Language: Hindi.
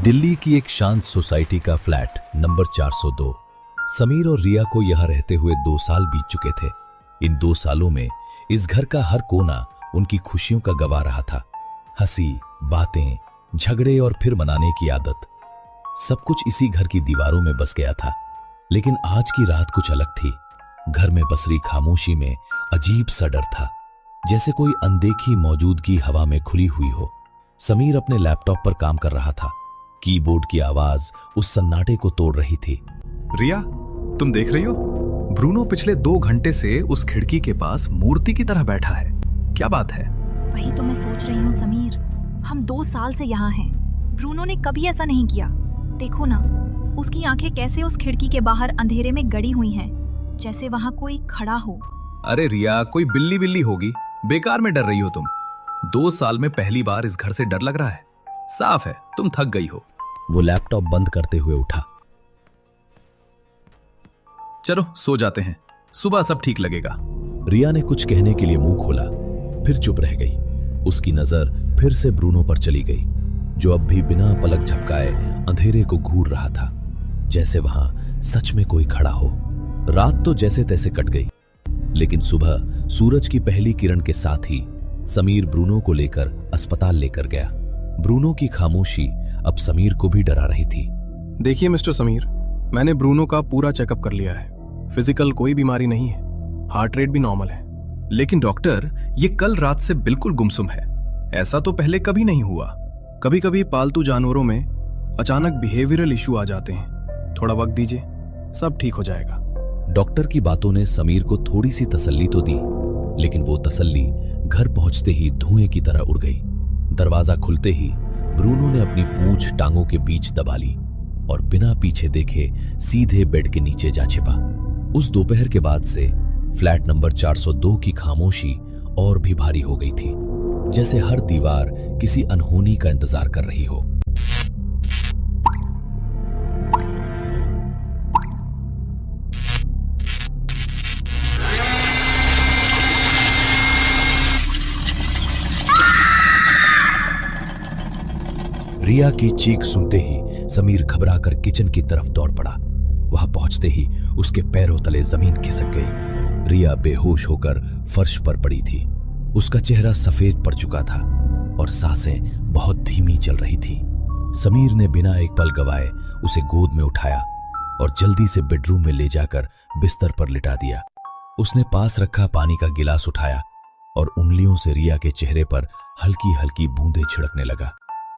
दिल्ली की एक शांत सोसाइटी का फ्लैट नंबर 402। समीर और रिया को यहां रहते हुए 2 साल बीत चुके थे। इन 2 सालों में इस घर का हर कोना उनकी खुशियों का गवाह रहा था। हंसी, बातें, झगड़े और फिर मनाने की आदत, सब कुछ इसी घर की दीवारों में बस गया था। लेकिन आज की रात कुछ अलग थी। घर में बसरी खामोशी में अजीब सा डर था, जैसे कोई अनदेखी मौजूदगी हवा में खुली हुई हो। समीर अपने लैपटॉप पर काम कर रहा था। कीबोर्ड की आवाज उस सन्नाटे को तोड़ रही थी। रिया, तुम देख रही हो? ब्रूनो पिछले 2 घंटे से उस खिड़की के पास मूर्ति की तरह बैठा है। क्या बात है? वही तो मैं सोच रही हूँ समीर, हम 2 साल से यहाँ हैं। ब्रूनो ने कभी ऐसा नहीं किया। देखो ना, उसकी आंखें कैसे उस खिड़की के बाहर अंधेरे में गड़ी हुई हैं, जैसे वहाँ कोई खड़ा हो। अरे रिया, कोई बिल्ली बिल्ली होगी, बेकार में डर रही हो तुम। 2 साल में पहली बार इस घर से डर लग रहा है। साफ है तुम थक गई हो। वो लैपटॉप बंद करते हुए उठा। चलो सो जाते हैं, सुबह सब ठीक लगेगा। रिया ने कुछ कहने के लिए मुंह खोला, फिर चुप रह गई। उसकी नजर फिर से ब्रूनो पर चली गई, जो अब भी बिना पलक झपकाए अंधेरे को घूर रहा था, जैसे वहां सच में कोई खड़ा हो। रात तो जैसे तैसे कट गई, लेकिन सुबह सूरज की पहली किरण के साथ ही समीर ब्रूनो को लेकर अस्पताल लेकर गया। ब्रूनो की खामोशी अब समीर को भी डरा रही थी। देखिए मिस्टर समीर, मैंने ब्रूनो का पूरा चेकअप कर लिया है। फिजिकल कोई बीमारी नहीं है, हार्ट रेट भी नॉर्मल है। लेकिन डॉक्टर, ये कल रात से बिल्कुल गुमसुम है। ऐसा तो पहले कभी नहीं हुआ। कभी कभी पालतू जानवरों में अचानक बिहेवियरल इशू आ जाते हैं। थोड़ा वक्त दीजिए, सब ठीक हो जाएगा। डॉक्टर की बातों ने समीर को थोड़ी सी तसल्ली तो दी, लेकिन वो तसल्ली घर पहुंचते ही धुएं की तरह उड़ गई। दरवाजा खुलते ही ब्रूनो ने अपनी पूंछ टांगों के बीच दबा ली और बिना पीछे देखे सीधे बेड के नीचे जा छिपा। उस दोपहर के बाद से फ्लैट नंबर 402 की खामोशी और भी भारी हो गई थी, जैसे हर दीवार किसी अनहोनी का इंतजार कर रही हो। रिया की चीख सुनते ही समीर घबराकर किचन की तरफ दौड़ पड़ा। वहां पहुंचते ही उसके पैरों तले जमीन खिसक गई। रिया बेहोश होकर फर्श पर पड़ी थी। उसका चेहरा सफेद पड़ चुका था और सांसें बहुत धीमी चल रही थी। समीर ने बिना एक पल गवाए उसे गोद में उठाया और जल्दी से बेडरूम में ले जाकर बिस्तर पर लिटा दिया। उसने पास रखा पानी का गिलास उठाया और उंगलियों से रिया के चेहरे पर हल्की हल्की बूंदें छिड़कने लगा।